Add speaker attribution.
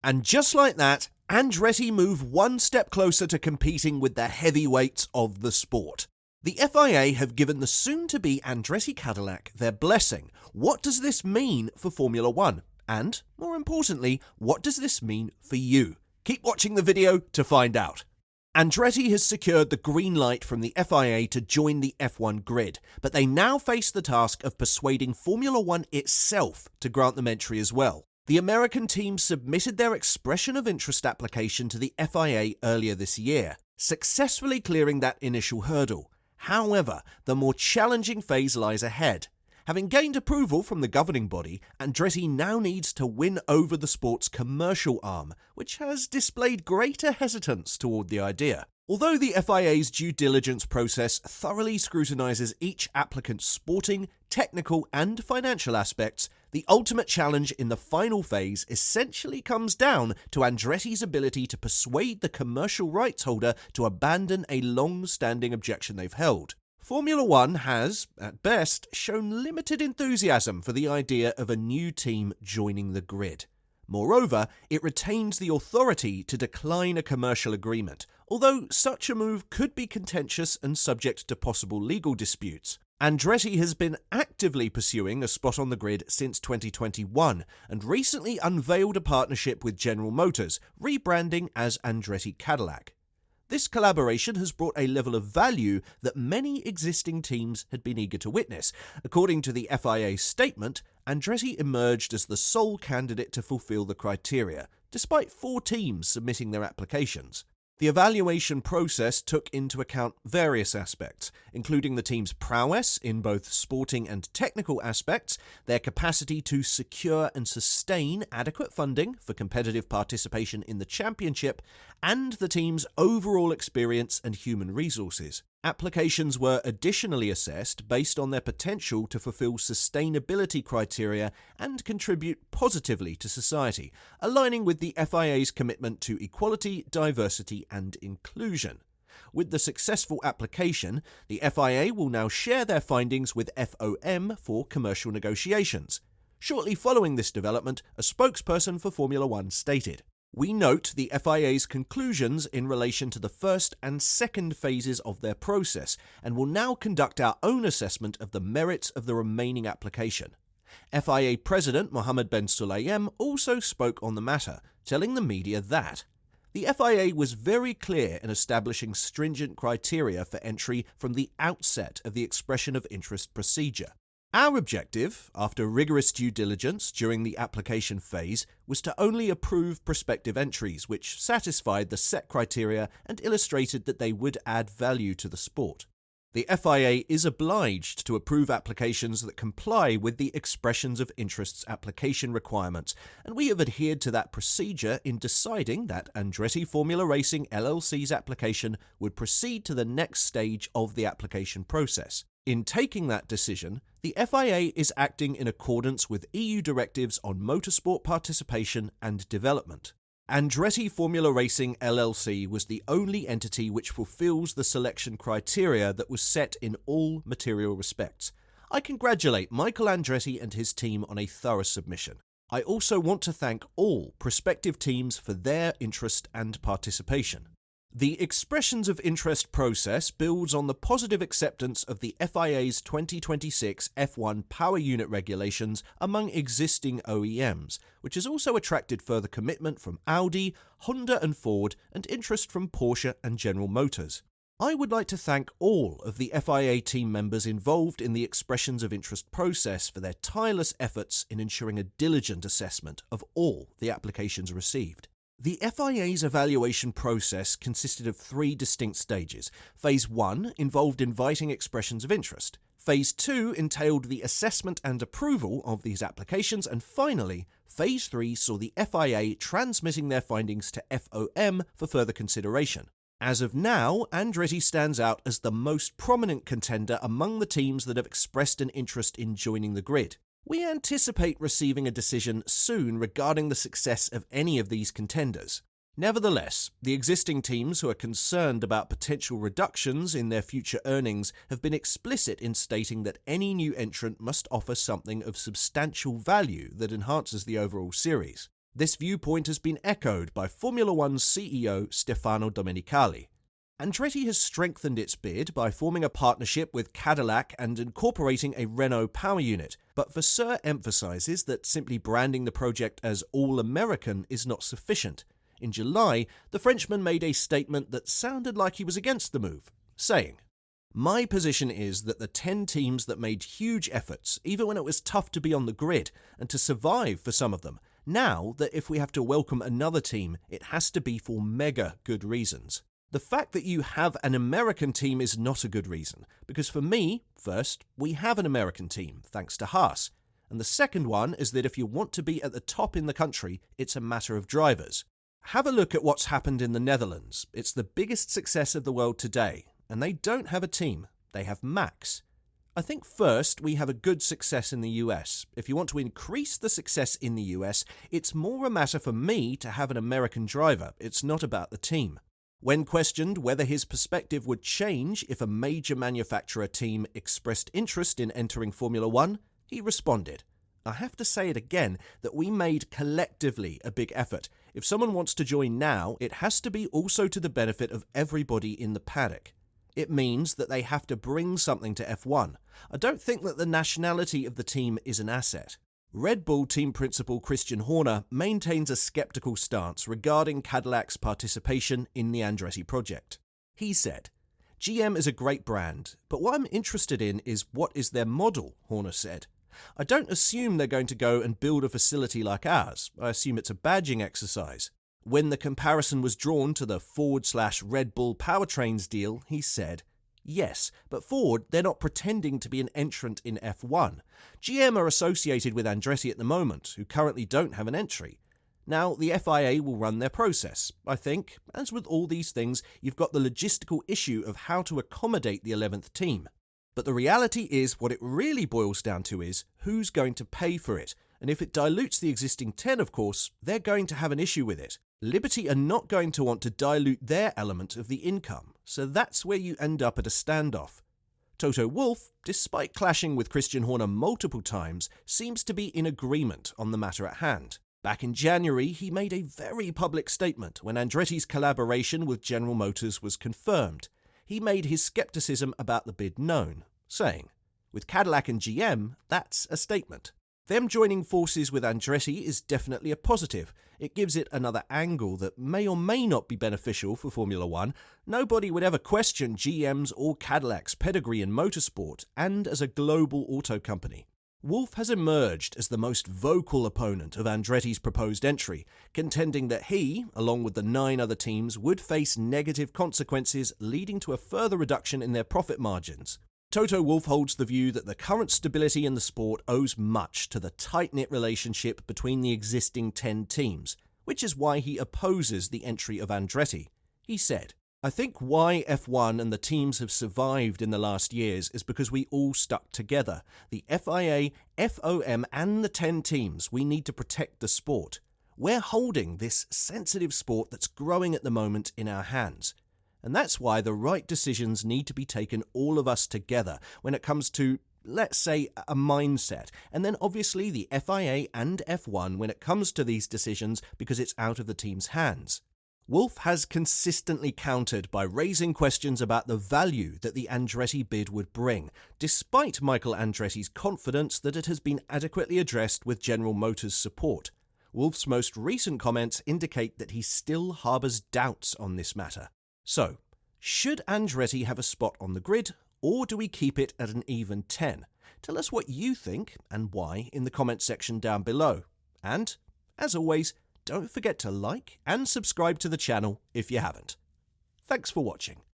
Speaker 1: And just like that, Andretti move one step closer to competing with the heavyweights of the sport. The FIA have given the soon-to-be Andretti Cadillac their blessing. What does this mean for Formula One? And, more importantly, what does this mean for you? Keep watching the video to find out. Andretti has secured the green light from the FIA to join the F1 grid, but they now face the task of persuading Formula One itself to grant them entry as well. The American team submitted their expression of interest application to the FIA earlier this year, successfully clearing that initial hurdle. However, the more challenging phase lies ahead. Having gained approval from the governing body, Andretti now needs to win over the sport's commercial arm, which has displayed greater hesitance toward the idea. Although the FIA's due diligence process thoroughly scrutinises each applicant's sporting, technical and financial aspects, the ultimate challenge in the final phase essentially comes down to Andretti's ability to persuade the commercial rights holder to abandon a long-standing objection they've held. Formula One has, at best, shown limited enthusiasm for the idea of a new team joining the grid. Moreover, it retains the authority to decline a commercial agreement, although such a move could be contentious and subject to possible legal disputes. Andretti has been actively pursuing a spot on the grid since 2021 and recently unveiled a partnership with General Motors, rebranding as Andretti Cadillac. This collaboration has brought a level of value that many existing teams had been eager to witness. According to the FIA's statement, Andretti emerged as the sole candidate to fulfill the criteria, despite 4 teams submitting their applications. The evaluation process took into account various aspects, including the team's prowess in both sporting and technical aspects, their capacity to secure and sustain adequate funding for competitive participation in the championship, and the team's overall experience and human resources. Applications were additionally assessed based on their potential to fulfill sustainability criteria and contribute positively to society, aligning with the FIA's commitment to equality, diversity, and inclusion. With the successful application, the FIA will now share their findings with FOM for commercial negotiations. Shortly following this development, a spokesperson for Formula One stated, "We note the FIA's conclusions in relation to the first and second phases of their process and will now conduct our own assessment of the merits of the remaining application." FIA President Mohammed bin Sulayem also spoke on the matter, telling the media that the FIA was very clear in establishing stringent criteria for entry from the outset of the expression of interest procedure. Our objective, after rigorous due diligence during the application phase, was to only approve prospective entries which satisfied the set criteria and illustrated that they would add value to the sport. The FIA is obliged to approve applications that comply with the expressions of interests application requirements, and we have adhered to that procedure in deciding that Andretti Formula Racing LLC's application would proceed to the next stage of the application process. In taking that decision, the FIA is acting in accordance with EU directives on motorsport participation and development. Andretti Formula Racing LLC was the only entity which fulfills the selection criteria that was set in all material respects. I congratulate Michael Andretti and his team on a thorough submission. I also want to thank all prospective teams for their interest and participation. The expressions of interest process builds on the positive acceptance of the FIA's 2026 F1 power unit regulations among existing OEMs, which has also attracted further commitment from Audi, Honda and Ford, and interest from Porsche and General Motors. I would like to thank all of the FIA team members involved in the expressions of interest process for their tireless efforts in ensuring a diligent assessment of all the applications received. The FIA's evaluation process consisted of 3 distinct stages. Phase 1 involved inviting expressions of interest. Phase 2 entailed the assessment and approval of these applications, and finally, Phase 3 saw the FIA transmitting their findings to FOM for further consideration. As of now, Andretti stands out as the most prominent contender among the teams that have expressed an interest in joining the grid. We anticipate receiving a decision soon regarding the success of any of these contenders. Nevertheless, the existing teams who are concerned about potential reductions in their future earnings have been explicit in stating that any new entrant must offer something of substantial value that enhances the overall series. This viewpoint has been echoed by Formula One's CEO Stefano Domenicali. Andretti has strengthened its bid by forming a partnership with Cadillac and incorporating a Renault power unit, but Vasseur emphasises that simply branding the project as all-American is not sufficient. In July, the Frenchman made a statement that sounded like he was against the move, saying, "My position is that the 10 teams that made huge efforts, even when it was tough to be on the grid, and to survive for some of them, now that if we have to welcome another team, it has to be for mega good reasons. The fact that you have an American team is not a good reason, because for me, first, we have an American team, thanks to Haas. And the second one is that if you want to be at the top in the country, it's a matter of drivers. Have a look at what's happened in the Netherlands. It's the biggest success of the world today, and they don't have a team. They have Max. I think first, we have a good success in the US. If you want to increase the success in the US, it's more a matter for me to have an American driver. It's not about the team." When questioned whether his perspective would change if a major manufacturer team expressed interest in entering Formula One, he responded, "I have to say it again, that we made collectively a big effort. If someone wants to join now, it has to be also to the benefit of everybody in the paddock. It means that they have to bring something to F1. I don't think that the nationality of the team is an asset." Red Bull team principal Christian Horner maintains a skeptical stance regarding Cadillac's participation in the Andretti project. He said, "GM is a great brand, but what I'm interested in is what is their model," Horner said. "I don't assume they're going to go and build a facility like ours. I assume it's a badging exercise." When the comparison was drawn to the Ford/Red Bull powertrains deal, he said, "Yes, but Ford, they're not pretending to be an entrant in F1. GM are associated with Andretti at the moment, who currently don't have an entry. Now, the FIA will run their process. I think, as with all these things, you've got the logistical issue of how to accommodate the 11th team. But the reality is, what it really boils down to is, who's going to pay for it? And if it dilutes the existing 10, of course, they're going to have an issue with it. Liberty are not going to want to dilute their element of the income, so that's where you end up at a standoff." Toto Wolff, despite clashing with Christian Horner multiple times, seems to be in agreement on the matter at hand. Back in January, he made a very public statement when Andretti's collaboration with General Motors was confirmed. He made his skepticism about the bid known, saying, "With Cadillac and GM, that's a statement. Them joining forces with Andretti is definitely a positive. It gives it another angle that may or may not be beneficial for Formula One. Nobody would ever question GM's or Cadillac's pedigree in motorsport and as a global auto company." Wolff has emerged as the most vocal opponent of Andretti's proposed entry, contending that he, along with the 9 other teams, would face negative consequences leading to a further reduction in their profit margins. Toto Wolff holds the view that the current stability in the sport owes much to the tight-knit relationship between the existing 10 teams, which is why he opposes the entry of Andretti. He said, "I think why F1 and the teams have survived in the last years is because we all stuck together. The FIA, FOM and the 10 teams, we need to protect the sport. We're holding this sensitive sport that's growing at the moment in our hands. And that's why the right decisions need to be taken all of us together when it comes to, let's say, a mindset. And then obviously the FIA and F1 when it comes to these decisions because it's out of the team's hands." Wolff has consistently countered by raising questions about the value that the Andretti bid would bring, despite Michael Andretti's confidence that it has been adequately addressed with General Motors' support. Wolff's most recent comments indicate that he still harbours doubts on this matter. So, should Andretti have a spot on the grid, or do we keep it at an even 10? Tell us what you think and why in the comment section down below. And, as always, don't forget to like and subscribe to the channel if you haven't. Thanks for watching.